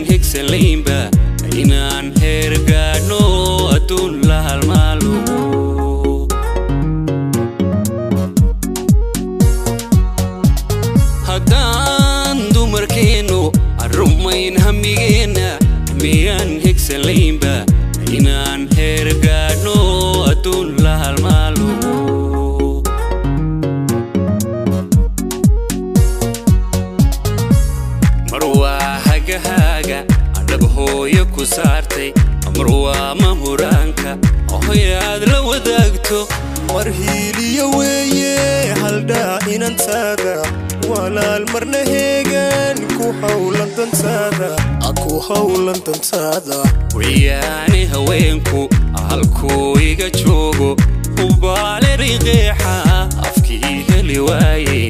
higsalinba inaan hergaano adduun la halmaalo haddaan dumarkeenu arrumayn hamigeena miyaan higsalinba inaan hergaano adduun la halmaalo hooyo ku saartay amruwa mahuraanka hooyaad la wadaagto marhiiliyo weeye haldhaa inantaada walaal marna heegan ku hawlan dantaada wiyaani haweenku halkuu iga joogo hubaale riqeexa afkii heli waaye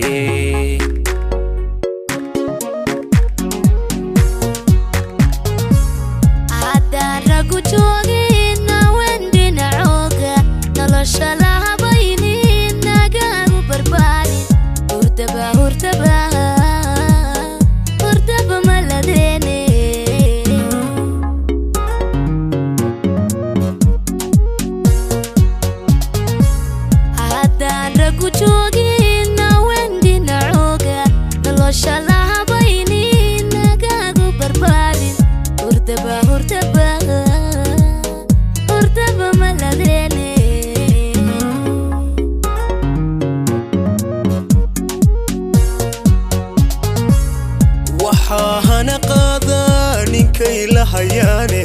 hana qaada ninkay la hayaane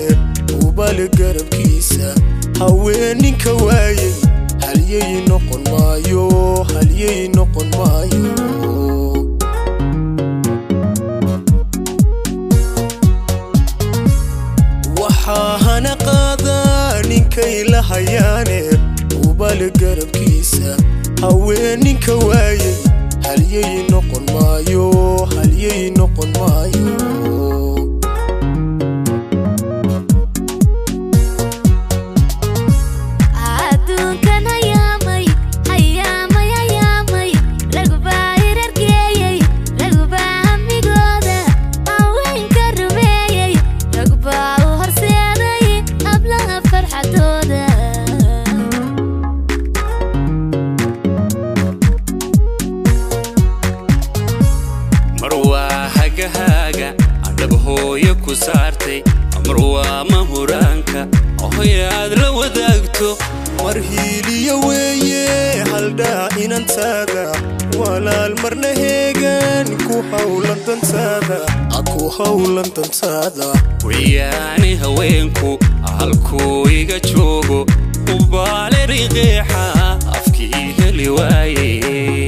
ubal garabkiisa haweeninka waayay halyay noqon maayo waxaa hana qaada ninkay la hayaane ubal garabkiisa haweeninka waayay halyay noqon maayo hooyo ku saartay amruwa mahuraanka hooyaad la wadaagto marhiiliyo weeye haldhaa inantaada walaal marna heegan ku hawlan dantaada wiyaani haweenku halkuu iga joogo hubaale riqeexa afkii heli waaye